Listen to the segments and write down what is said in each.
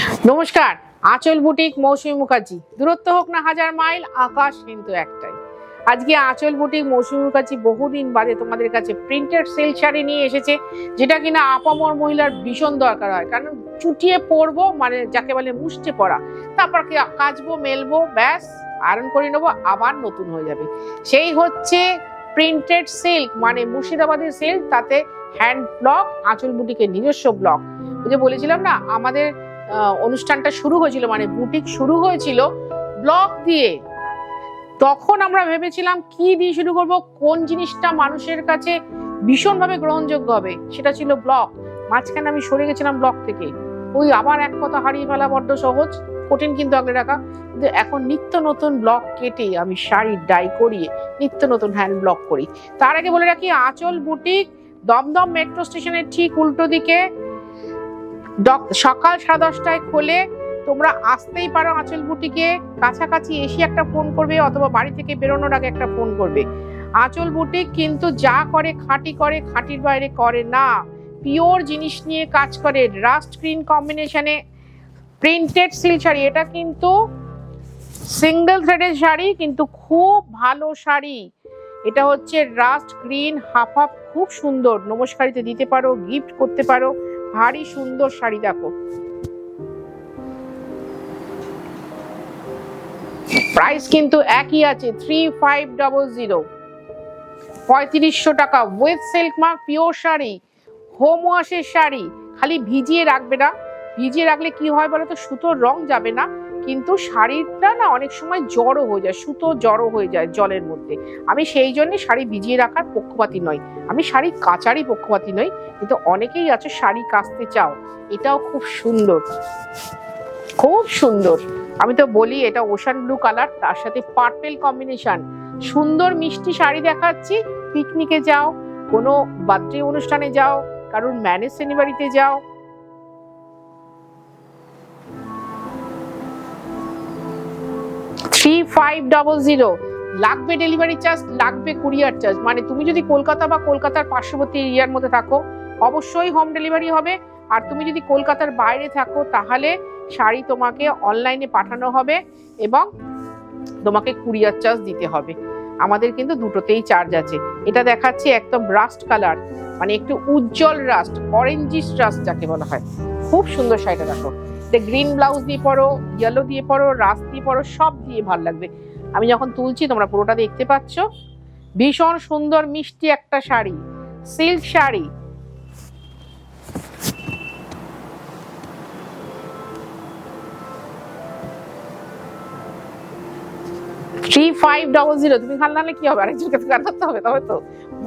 নমস্কার, আঁচল বুটিক মৌসুমী মুখার্জি। দূরত্ব হোক না 1000 মাইল, আকাশ কিন্তু একটাই। আজকে আঁচল বুটিক মৌসুমী মুখার্জি বহুদিন বাদে তোমাদের কাছে প্রিন্টেড সিল্ক শাড়ি নিয়ে এসেছে, যেটা কিনা আপামর মহিলার ভীষণ দরকার হয়। কারণ চুটিয়ে পরবো, মানে যাকে বলে মুষ্টে পরা, তারপর কাচবো, মেলবো, ব্যাস আয়রন করে নেবো, আবার নতুন হয়ে যাবে। সেই হচ্ছে প্রিন্টেড সিল্ক, মানে মুর্শিদাবাদের সিল্ক, তাতে হ্যান্ড ব্লক, আঁচল বুটিকের নিজস্ব ব্লক। ওই যে বলেছিলাম না, আমাদের অনুষ্ঠানটা শুরু হয়েছিল, মানে বুটিক শুরু হয়েছিল ব্লক দিয়ে। তখন আমরা ভেবেছিলাম কি দিয়ে শুরু করব, কোন জিনিসটা মানুষের কাছে ভীষণভাবে গ্রহণযোগ্য হবে, সেটা ছিল ব্লক। মাঝখানে আমি সরে গেছিলাম ব্লক থেকে। ওই আবার এক কথা হারিয়ে ফেলা বড্ড সহজ, কঠিন কিন্তু আগলে রাখা। কিন্তু এখন নিত্য নতুন ব্লক কেটে আমি শাড়ি ডাই করিয়ে নিত্য নতুন হ্যান্ড ব্লক করি। তার আগে বলে রাখি, আঁচল বুটিক দমদম মেট্রো স্টেশনের ঠিক উল্টো দিকে, সকাল 10:30টায় খোলে। তোমরা আসতেই পারো আঁচল বুটিকে, কাছাকাছি এসে একটা ফোন করবে, অথবা বাড়ি থেকে বেরোনোর আগে একটা ফোন করবে। আঁচল বুটিক কিন্তু যা করে খাঁটি করে, খাঁটির বাইরে করে না। পিওর জিনিস নিয়ে কাজ করে, রাস্ট গ্রিন কম্বিনেশনে প্রিন্টেড সিল্ক শাড়ি। এটা কিন্তু সিঙ্গেল থ্রেডের শাড়ি, কিন্তু খুব ভালো শাড়ি। এটা হচ্ছে রাস্ট গ্রিন হাফ হাফ, খুব সুন্দর। নমস্কারিতে দিতে পারো, গিফট করতে পারো, ভারী সুন্দর শাড়ি। দেখো প্রাইস কিন্তু একই আছে, 3500, 3500 টাকা, with silk mark, pure sari, home ওয়াশের শাড়ি। খালি ভিজিয়ে রাখবে না, ভিজিয়ে রাখলে কি হয় বলো তো, সুতোর রং যাবে না, কিন্তু শাড়িটা না অনেক সময় জড়ো হয়ে যায়, সুতো জড়ো হয়ে যায় জলের মধ্যে। আমি সেই জন্য শাড়ি ভিজিয়ে রাখার পক্ষপাতী নই, আমি শাড়ি কাচারই পক্ষপাতী নই। কিন্তু অনেকেই আছে শাড়ি কাচতে চাও। এটাও খুব সুন্দর, খুব সুন্দর। আমি তো বলি এটা ওশান ব্লু কালার, তার সাথে পার্পেল কম্বিনেশন। সুন্দর মিষ্টি শাড়ি দেখাচ্ছি। পিকনিকে যাও, কোনো বার্থডে অনুষ্ঠানে যাও, কারোর ম্যারেজ সেনিবাড়িতে যাও, লাগবে ডেলিভারি চার্জ, লাগবে কুরিয়ার চার্জ। মানে তুমি যদি কলকাতা বা কলকাতার পার্শ্ববর্তী এরিয়ার মধ্যে থাকো, অবশ্যই হোম ডেলিভারি হবে। আর তুমি যদি কলকাতার বাইরে থাকো, তাহলে শাড়ি তোমাকে অনলাইনে পাঠানো হবে এবং তোমাকে কুরিয়ার চার্জ দিতে হবে। আমাদের কিন্তু দুটোতেই চার্জ আছে। এটা দেখাচ্ছি একদম রাস্ট কালার, মানে একটু উজ্জ্বল রাস্ট, অরেঞ্জিস রাস্ট যাকে বলা হয়। খুব সুন্দর শাড়িটা। দেখো, গ্রিন ব্লাউজ দিয়ে পরো, ইয়েলো দিয়ে পরো, রাস্ট দিয়ে পরো, সব দিয়ে ভালো লাগবে। আমি যখন তুলছি তোমরা পুরোটা দেখতে পাচ্ছ। ভীষণ সুন্দর মিষ্টি একটা শাড়ি, সিল্ক শাড়ি। তুমি খাল নাহলে কি হবে, আরেকজনকে তো করতে হবে, তবে তো।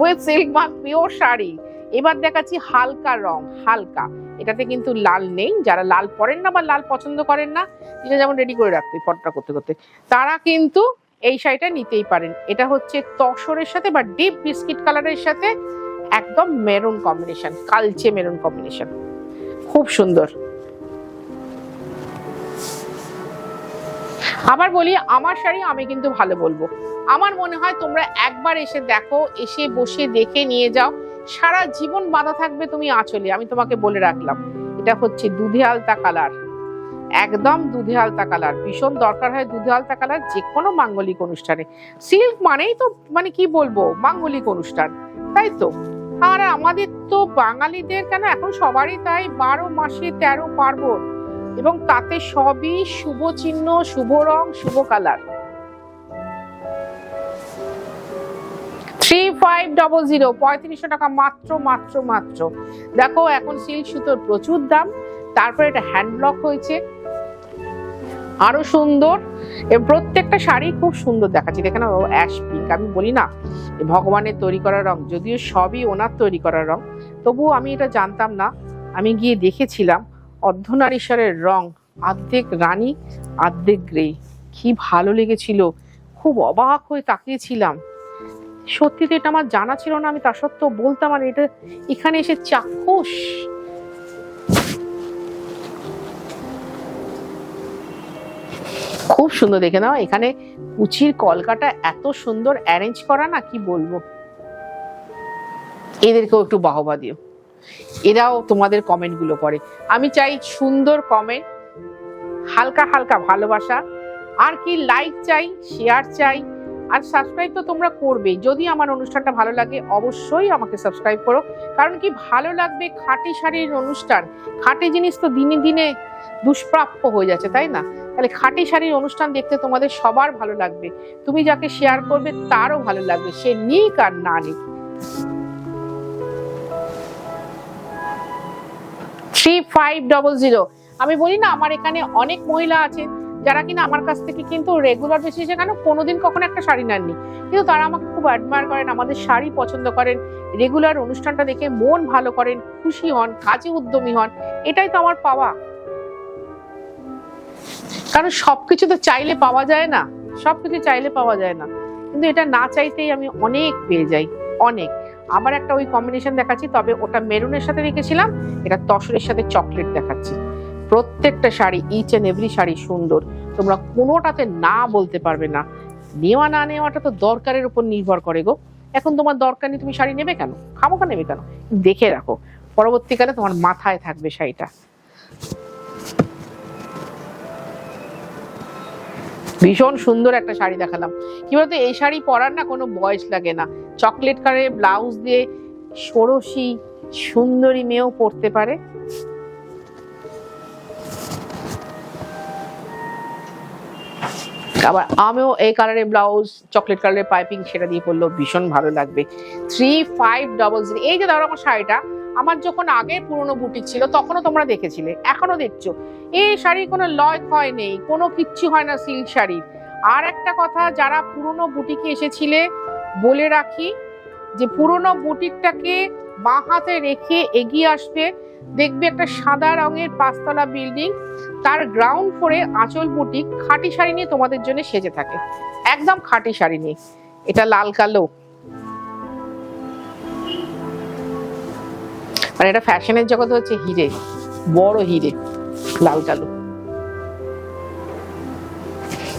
With silk mark, pure sari. এবার দেখাচ্ছি হালকা রং, হালকা। এটাতে কিন্তু লাল নেই। যারা লাল পরেন না বা লাল পছন্দ করেন না, এটা যেমন রেডি করে রাখতে ফটোটা করতে করতে, তারা কিন্তু এই শাড়িটা নিতেই পারেন। এটা হচ্ছে তসরের সাথে বা ডিপ বিস্কিট কালারের সাথে একদম মেরুন কম্বিনেশন, কালচে মেরুন কম্বিনেশন, খুব সুন্দর। আবার বলি, আমার শাড়ি আমি কিন্তু ভালো বলবো। আমার মনে হয় তোমরা একবার এসে দেখো, এসে বসে দেখে নিয়ে যাও, সারা জীবন বাঁধা থাকবে তুমি আঁচলে, আমি তোমাকে বলে রাখলাম। এটা হচ্ছে দুধে আলতা কালার, একদম দুধে আলতা কালার। ভীষণ দরকার হয় দুধে আলতা কালার যে কোনো মাঙ্গলিক অনুষ্ঠানে। সিল্ক মানেই তো, মানে কি বলবো, মাঙ্গলিক অনুষ্ঠান, তাই তো। আর আমাদের তো বাঙালিদের কেন, এখন সবারই তাই, 12 মাসে 13 পার্বণ, এবং তাতে সবই শুভ চিহ্ন, শুভ রং, শুভ কালার। 3500, 3500 টাকা মাত্র, মাত্র, মাত্র। দেখো এখন সিল্ক সুতোর প্রচুর দাম, তারপরে এটা হ্যান্ড ব্লক হয়েছে, আরো সুন্দর। এবং প্রত্যেকটা শাড়ি খুব সুন্দর দেখাচ্ছে। দেখে না, অ্যাশ পিঙ্ক, আমি বলি না ভগবানের তৈরি করা রং, যদিও সবই ওনার তৈরি করা রং, তবুও আমি এটা জানতাম না। আমি গিয়ে দেখেছিলাম অর্ধনারীশ্বরের রং, অর্ধেক রানী অর্ধেক গ্রে। কি ভালো লেগেছিল, খুব অবাক হয়ে তাকিয়েছিলাম। সত্যি তো এটা আমার জানা ছিল না, আমি তা সত্ত্বেও বলতাম, আর এটা এখানে এসে চাক্ষুষ। খুব সুন্দর। দেখে নাও, এখানে কুচির কলকাটা এত সুন্দর অ্যারেঞ্জ করা, না কি বলবো। এদেরকেও একটু বাহবা দিও, এরাও তোমাদের কমেন্ট গুলো পড়ে। আমি চাই সুন্দর কমেন্ট, হালকা হালকা ভালোবাসা, আর কি লাইক চাই, শেয়ার চাই, আর সাবস্ক্রাইব তো তোমরা করবে। যদি আমার অনুষ্ঠানটা ভালো লাগে অবশ্যই আমাকে সাবস্ক্রাইব করো, কারণ কি ভালো লাগবে। খাঁটি শাড়ির অনুষ্ঠান, খাঁটি জিনিস তো দিনে দিনে দুষ্প্রাপ্য হয়ে যাচ্ছে, তাই না? তাহলে খাঁটি শাড়ির অনুষ্ঠান দেখতে তোমাদের সবার ভালো লাগবে, তুমি যাকে শেয়ার করবে তারও ভালো লাগবে, সে নিক আর না নিক। 3500। আমি বলি না, আমার এখানে অনেক মহিলা আছে যারা কিনা আমার কাছ থেকে কিন্তু রেগুলার বেসিসে কেন কোনোদিন কখনো একটা শাড়ি নেননি, কিন্তু তারা আমাকে খুব অ্যাডমায়ার করেন, আমাদের শাড়ি পছন্দ করেন, রেগুলার অনুষ্ঠানটা দেখে মন ভালো করেন, খুশি হন, কাজে উদ্যমী হন। এটাই তো আমার পাওয়া। কারণ সবকিছু তো চাইলে পাওয়া যায় না, সবকিছু চাইলে পাওয়া যায় না, কিন্তু এটা না চাইতেই আমি অনেক পেয়ে যাই, অনেক। আবার একটা ওই কম্বিনেশন দেখাচ্ছি, তবে ওটা মেরুনের সাথে রেখেছিলাম, এটা তসরের সাথে চকলেট দেখাচ্ছি। প্রত্যেকটা sari, each and every sari সুন্দর, তোমরা কোনোটাতে না বলতে পারবে না। নেওয়া না নেওয়াটা তো দরকারের উপর নির্ভর করে গো। এখন তোমার দরকার নেই, তুমি শাড়ি নেবে কেন, খামোখা নেবে কেন? দেখে রাখো, পরবর্তীকালে তোমার মাথায় থাকবে শাড়িটা। ভীষণ সুন্দর একটা শাড়ি দেখালাম। কি বলতো, এই শাড়ি পরার না কোনো বয়স লাগে না। চকলেট কালারের ব্লাউজ দিয়ে ষোড়শী সুন্দরী মেয়েও পরতে পারে। আবার আমিও এই কালারের ব্লাউজ, চকলেট কালারের পাইপিং, সেটা দিয়ে পরলেও ভীষণ ভালো লাগবে। 3500। এই যে ধরো আমার শাড়িটা, আমার যখন আগে পুরনো বুটিক ছিল তখনও তোমরা দেখেছিলে, এখনো দেখছো। এই শাড়ির কোনো লয় ক্ষয় নেই, কোনো কিচ্ছু হয় না সিল্ক শাড়ির। আর একটা কথা, যারা পুরনো বুটিকে এসেছিলে বলে রাখি, যে পুরনো বুটিকটাকে বাঁ হাতে রেখে এগিয়ে আসবে, দেখবে একটা সাদা রঙের 5তলা বিল্ডিং, তার গ্রাউন্ড ফ্লোরে আঁচল বুটিক খাঁটি শাড়ি নিয়ে তোমাদের জন্য সেজে থাকে, একদম খাঁটি শাড়ি নিয়ে। এটা লাল কালো, মানে এটা ফ্যাশনের জগতে হচ্ছে হিরে, বড় হিরে, লাল কালো,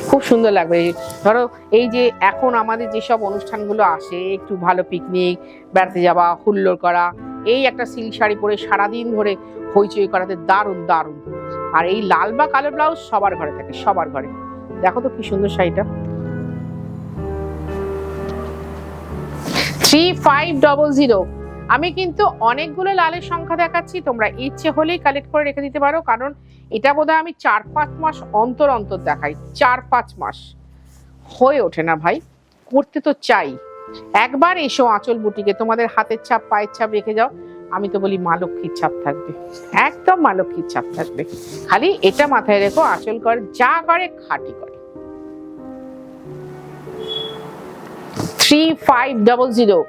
খুব সুন্দর লাগবে। ধরো এই যে এখন আমাদের যেসব অনুষ্ঠানগুলো আসে, একটু ভালো পিকনিক, বেড়াতে যাওয়া, হুল্লোড় করা, এই একটা সিল্ক শাড়ি পরে সারাদিন ধরে হইচই করাতে দারুণ দারুণ। আর এই লাল বা কালো ব্লাউজ সবার ঘরে থাকে, সবার ঘরে। দেখো তো কি সুন্দর শাড়িটা। 3500। আমি কিন্তু অনেকগুলো লালের সংখ্যা দেখাচ্ছি, তোমরা ইচ্ছে হলেই কালেক্ট করে রেখে দিতে পারো, কারণ এটা বোধহয় আমি 4-5 মাস অন্তর অন্তর দেখাই। 4-5 মাস হয়ে ওঠে না ভাই, করতে তো চাই। একবার এসো আঁচল বুটিকে, তোমাদের হাতের ছাপ, পায়ের ছাপ রেখে যাও, আমি তো বলি মা লক্ষ্মীর ছাপ থাকবে, একদম মা লক্ষ্মীর ছাপ থাকবে। খালি এটা মাথায় রেখো, আঁচল কর যা করে খাঁটি করে। 3500।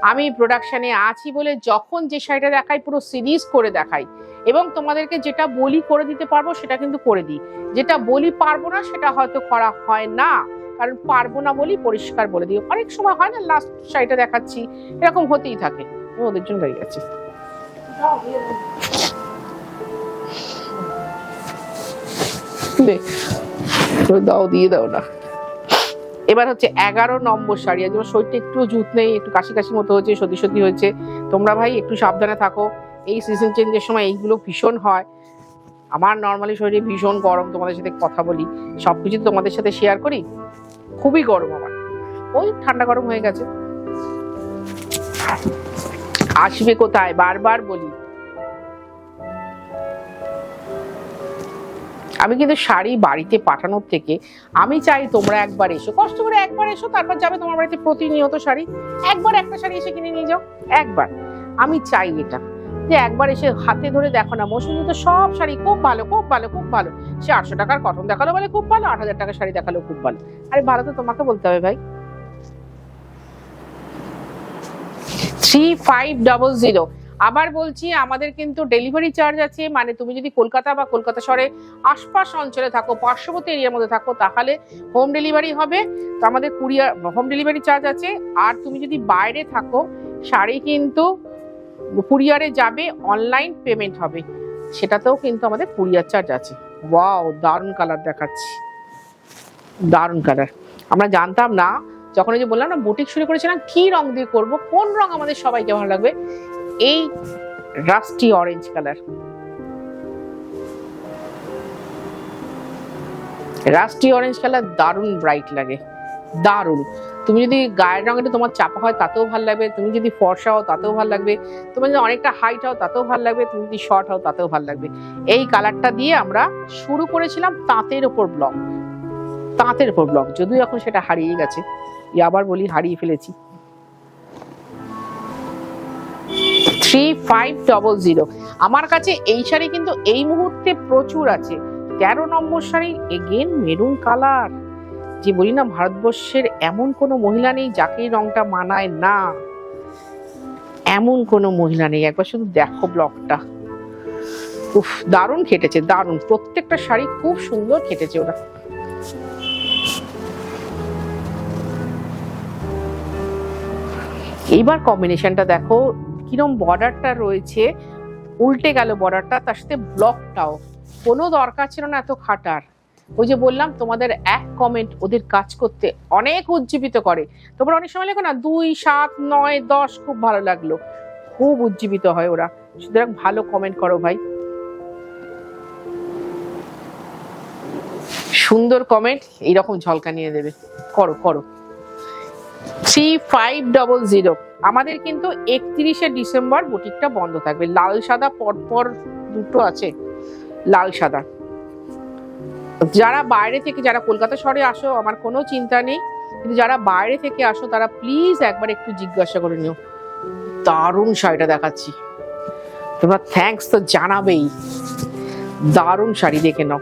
আমি প্রোডাকশনে আছি বলে যখন যে শাড়িটা দেখাই পুরো সিরিজ করে দেখাই, এবং তোমাদেরকে যেটা বলি করে দিতে পারবো সেটা কিন্তু করে দিই, যেটা বলি পারবো না সেটা হয়তো করা হয় না, কারণ পারবো না বলি পরিষ্কার বলে দিই। অনেক সময় হয় না, লাস্ট শাড়িটা দেখাচ্ছি, এরকম হতেই থাকে। ওদের জন্য দাঁড়িয়ে আছে, দাও দিয়ে দাও না। এবার হচ্ছে 11 নম্বর শাড়ি। আজ আমার শরীরটা একটু জুত নেই, একটু কাশি কাশি মতো হচ্ছে, সর্দি সর্দি হয়েছে। তোমরা ভাই একটু সাবধানে থাকো, এই সিজন চেঞ্জের সময় এইগুলো ভীষণ হয়। আমার নর্মালি শরীরে ভীষণ গরম, তোমাদের সাথে কথা বলি, সবকিছু তোমাদের সাথে শেয়ার করি, খুবই গরম আমার, ওই ঠান্ডা গরম হয়ে গেছে। আসবে কোথায়, বারবার বলি। আমি কিন্তু শাড়ি বাড়িতে পাঠানোর থেকে আমি চাই তোমরা একবার এসো, কষ্ট করে একবার এসো, তারপর যাবে তোমার বাড়িতে প্রতিনিয়ত শাড়ি, একবার একটা শাড়ি এসে কিনে নিয়ে যাও একবার। আমি চাই এটা, যে একবার এসে হাতে ধরে দেখো না, মৌসুমী তো সব শাড়ি খুব ভালো, খুব ভালো, খুব ভালো। সে 800 টাকার কটন দেখালো বলে খুব ভালো, 8000 টাকার শাড়ি দেখালো খুব ভালো। আরে ভালো তো তোমাকে বলতে হবে ভাই। 3500। আবার বলছি, আমাদের কিন্তু ডেলিভারি চার্জ আছে, মানে তুমি যদি কলকাতা বা কলকাতা শহরে আশপাশ অঞ্চলে থাকো, পার্শ্ববর্তী এরিয়ার মধ্যে থাকো, তাহলে হোম ডেলিভারি হবে, তো আমাদের কুরিয়ার হোম ডেলিভারি চার্জ আছে। আর তুমি যদি বাইরে থাকো, শাড়ি কিন্তু কুরিয়ারে যাবে, অনলাইন পেমেন্ট হবে, সেটাতেও কিন্তু আমাদের কুরিয়ার চার্জ আছে। ওয়াও, দারুণ কালার দেখাচ্ছি, দারুণ কালার। আমরা জানতাম না, যখন এই যে বললাম না বুটিক শুরু করেছিলাম, কি রং দিয়ে করব, কোন রং আমাদের সবাইকে ভালো লাগবে, এই rusty orange colour. Rusty orange colour দারুণ ব্রাইট লাগে, দারুণ। তুমি যদি গায়ের রঙটা তোমার চাপা হয় তাতেও ভালো লাগবে, তুমি যদি ফর্সা হও তাতেও ভালো লাগবে, তুমি যদি অনেকটা হাইট হও তাতেও ভালো লাগবে, তুমি যদি শর্ট হও তাতেও ভালো লাগবে। এই কালারটা দিয়ে আমরা শুরু করেছিলাম তাঁতের ওপর ব্লগ, তাঁতের ওপর ব্লগ, যদিও এখন সেটা হারিয়ে গেছে, আবার বলি হারিয়ে ফেলেছি। 3500। আমার কাছে এই শাড়ি কিন্তু এই মুহূর্তে প্রচুর আছে। 13 নম্বর শাড়ি, এগেন মেরুন কালার। যে বলি না, ভারতবর্ষের এমন কোনো মহিলা নেই যাকে এই রংটা মানায় না, এমন কোনো মহিলা নেই। একবার শুধু দেখো ব্লগটা, উফ দারুণ খেটেছে, দারুণ। প্রত্যেকটা শাড়ি খুব সুন্দর খেটেছে ওরা। এইবার কম্বিনেশনটা দেখো কিরম বর্ডারটা রয়েছে, উল্টে গেল বর্ডারটা, তার সাথে ব্লকটাও। কোনো দরকার ছিল না এত খাটার। ওই যে বললাম তোমাদের এক কমেন্ট ওদের কাজ করতে অনেক উজ্জীবিত করে। তোমরা অনেক সময় লেখো না 2, 7, 9, 10, খুব ভালো লাগলো, খুব উজ্জীবিত হয় ওরা। সুতরাং ভালো কমেন্ট করো ভাই, সুন্দর কমেন্ট এইরকম ঝলকা নিয়ে দেবে, করো করো। 3500। আমাদের কিন্তু 31শে ডিসেম্বর বুটিকটা বন্ধ থাকবে। লাল সাদা পরপর দুটো আছে, লাল সাদা। যারা বাইরে থেকে, যারা কলকাতা শহরে আসো আমার কোনো চিন্তা নেই, কিন্তু যারা বাইরে থেকে আসো তারা প্লিজ একবার একটু জিজ্ঞাসা করে নিও। দারুণ শাড়িটা দেখাচ্ছি, তোমরা থ্যাঙ্কস তো জানাবেই। দারুণ শাড়ি, দেখে নাও।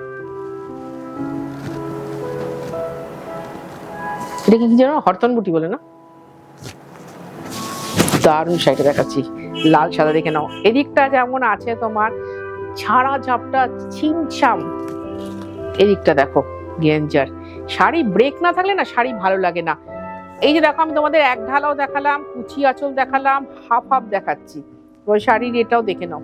এটা কি জানো, হরতন বুটি বলে না? দারুণ শাড়িটা দেখাচ্ছি, লাল সাদা, দেখে নাও। এদিকটা যেমন আছে তোমার ছাড়া ঝাপটা ছিমছাম, এদিকটা দেখো গেঞ্জার। শাড়ি ব্রেক না থাকলে না শাড়ি ভালো লাগে না। এই যে দেখো, আমি তোমাদের এক ঢালাও দেখালাম, কুচি আঁচল দেখালাম, হাফ হাফ দেখাচ্ছি। ওই শাড়ির এটাও দেখে নাও।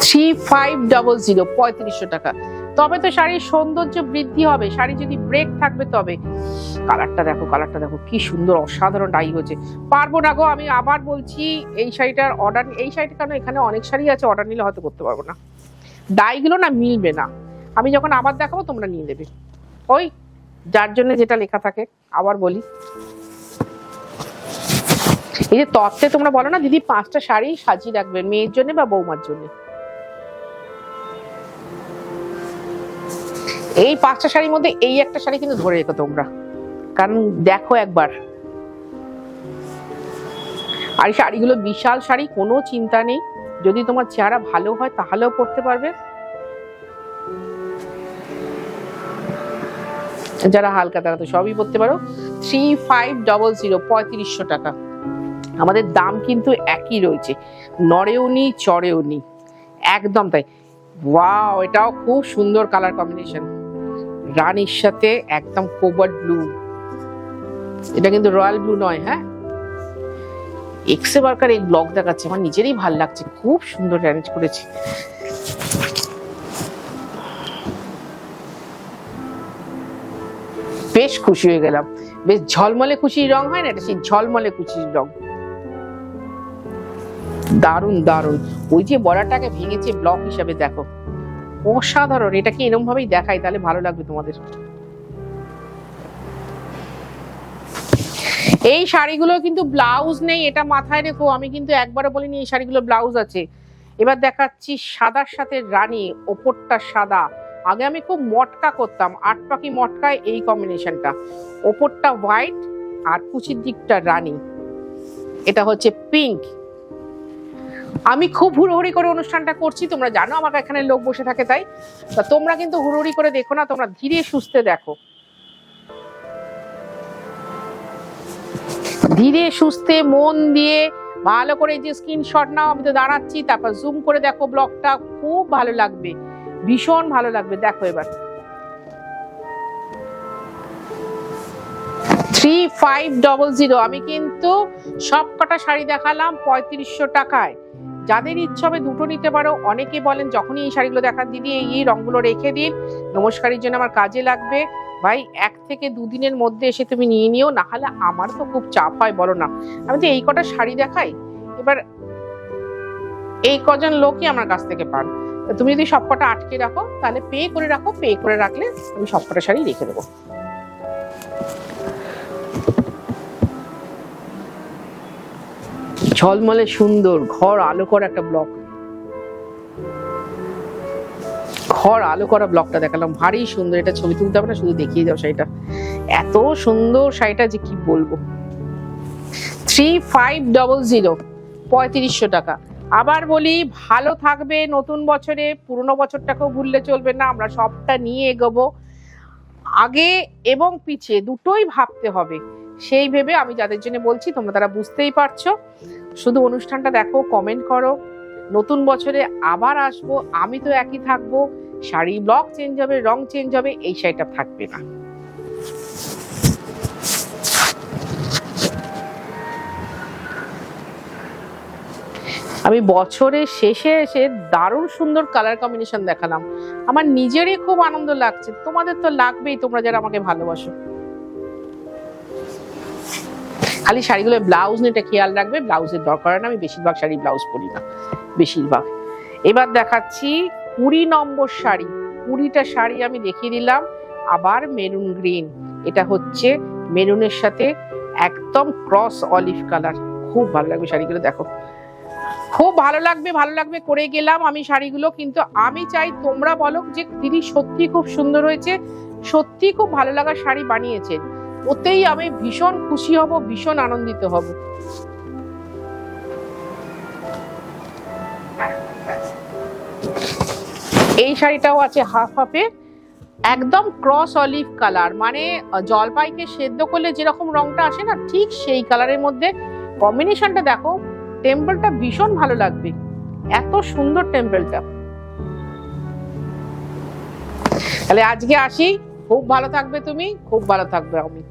3500, 3500 টাকা। তবে তো শাড়ির সৌন্দর্য বৃদ্ধি হবে, শাড়ি যদি ব্রেক থাকবে তবে। কালারটা দেখো, কালারটা দেখো কি সুন্দর, অসাধারণ ডাই হচ্ছে। পারবো না গো, আমি আবার বলছি, এই শাড়িটার অর্ডার, এই শাড়িটা কারণ এখানে অনেক শাড়ি আছে, অর্ডার নিলে হয়তো করতে পারবো না, ডাইগুলো না মিলবে না। আমি যখন আবার দেখাবো তোমরা নিয়ে নেবে, ওই যার জন্য যেটা লেখা থাকে। আবার বলি, এই যে তত্ত্বে তোমরা বলো না দিদি 5টা শাড়ি সাজিয়ে রাখবেন মেয়ের জন্য বা বৌমার জন্য, এই 5টা শাড়ির মধ্যে এই একটা শাড়ি কিন্তু ধরে রেখো তোমরা, কারণ দেখো একবার। আর এই শাড়িগুলো বিশাল শাড়ি, কোনো চিন্তা নেই, যদি তোমার চেহারা ভালো হয় তাহলেও পরতে পারবে, যারা হালকা তারা তো সবই পরতে পারো। 3500, 3500 টাকা। আমাদের দাম কিন্তু একই রয়েছে, নড়েও নি চড়েও নি, একদম তাই। ওয়াও, এটাও খুব সুন্দর কালার কম্বিনেশন, রানীর সাথে একদম কোবাল্ট ব্লু। এটা কিন্তু রয়্যাল ব্লু নয়, হ্যাঁ। এক্সে বার্কার এই ব্লগ দেখাচ্ছে, আমার নিজেরই ভাল লাগছে, খুব সুন্দর অ্যারেঞ্জ করেছে। বেশ খুশি হয়ে গেলাম, বেশ ঝলমলে খুশির রং হয় না, এটা সেই ঝলমলে খুশির রং। দারুণ দারুণ। ওই যে বর্ডারটাকে ভেঙেছে ব্লক হিসাবে, দেখো অসাধারণ। এটাকে এরকম ভাবেই দেখাই, তাহলে ভালো লাগবে তোমাদের। এই শাড়িগুলো কিন্তু ব্লাউজ নেই, এটা মাথায় রেখো। আমি কিন্তু একবারও বলিনি এই শাড়িগুলো ব্লাউজ আছে। এবার দেখাচ্ছি সাদার সাথে রানী, ওপরটা সাদা। আগে আমি খুব মটকা করতাম, 8 পাখি মটকায় এই কম্বিনেশনটা, ওপরটা হোয়াইট আর কুচির দিকটা রানী। এটা হচ্ছে পিঙ্ক। আমি খুব হুড়োহুড়ি করে অনুষ্ঠানটা করছি, তোমরা জানো আমার এখানে লোক বসে থাকে, তাই তা তোমরা কিন্তু হুড়োহুড়ি করে দেখো না, তোমরা ধীরে সুস্থে দেখো, ধীরে সুস্থে মন দিয়ে ভালো করে যে স্ক্রিনশট নাও। আমি তো দাঁড়াচ্ছি, তারপর জুম করে দেখো ব্লগটা, খুব ভালো লাগবে, ভীষণ ভালো লাগবে। দেখো এবার 3500। আমি কিন্তু সব কটা শাড়ি দেখালাম 3500 টাকায়। যাদের ইচ্ছা হবে দুটো নিতে পারো। অনেকে বলেন যখনই এই শাড়িগুলো দেখান দিদি এই রংগুলো রেখে দিন, নমস্কারের জন্য আমার কাজে লাগবে। ভাই 1 থেকে 2 দিনের মধ্যে এসে তুমি নিয়ে নিও, না হলে আমার তো খুব চাপ হয়, বলো না। আমি তো এই কটা শাড়ি দেখাই, এবার এই কজন লোকই আমার কাছ থেকে পান, তুমি যদি সবকটা আটকে রাখো তাহলে পে করে রাখো, পে করে রাখলে আমি সবকটা শাড়ি রেখে দেবো। ঝলমলে সুন্দর ঘর আলো করা একটা ব্লক, ঘর আলো করা ব্লকটা দেখালাম, ভারী সুন্দর। এটা ছবি তুলতে হবে না, শুধু দেখিয়ে যাও শাড়িটা, এত সুন্দর শাড়িটা যে কি বলবো। 3500, 3500 টাকা। আবার বলি, ভালো থাকবে নতুন বছরে, পুরনো বছরটাকেও ভুললে চলবে না, আমরা সবটা নিয়ে এগোবো। আগে এবং পিছে দুটোই ভাবতে হবে, সেই ভেবে আমি যাদের জন্য বলছি তোমরা তারা বুঝতেই পারছো। শুধু অনুষ্ঠানটা দেখো, কমেন্ট করো। নতুন বছরে আবার আসবো, আমি তো একই থাকবো, শাড়ি ব্লক চেঞ্জ হবে, রং চেঞ্জ হবে, এই শাড়িটা থাকবে না। আমি বছরের শেষে এসে দারুণ সুন্দর কালার কম্বিনেশন দেখালাম, আমার নিজেরই খুব আনন্দ লাগছে, তোমাদের তো লাগবেই, তোমরা যারা আমাকে ভালোবাসো। খালি শাড়িগুলো ব্লাউজ নিয়ে এটা খেয়াল রাখবে, ব্লাউজের দরকার না, আমি বেশিরভাগ শাড়ি ব্লাউজ পরি না, বেশিরভাগ। এবার দেখাচ্ছি 20 নম্বর শাড়ি। 20টা শাড়ি আমি দেখিয়ে দিলাম। আবার মেরুন গ্রিন, এটা হচ্ছে মেরুনের সাথে একদম ক্রস অলিভ কালার, খুব ভালো লাগবে শাড়িগুলো, দেখো খুব ভালো লাগবে, ভালো লাগবে করে গেলাম আমি শাড়িগুলো। কিন্তু আমি চাই তোমরা বলো যে দিদি সত্যি খুব সুন্দর হয়েছে, সত্যি খুব ভালো লাগার শাড়ি বানিয়েছেন, ওতেই আমি ভীষণ খুশি হব, ভীষণ আনন্দিত হব। এই শাড়িটাও আছে হাফ হাফে, একদম ক্রস অলিভ কালার, মানে জলপাইকে সেদ্ধ করলে যেরকম রংটা আসে না, ঠিক সেই কালারের মধ্যে। কম্বিনেশনটা দেখো, টেম্পলটা ভীষণ ভালো লাগবে, এত সুন্দর টেম্পলটা। তাহলে আজকে আসি, খুব ভালো থাকবে তুমি, খুব ভালো থাকবে আমি।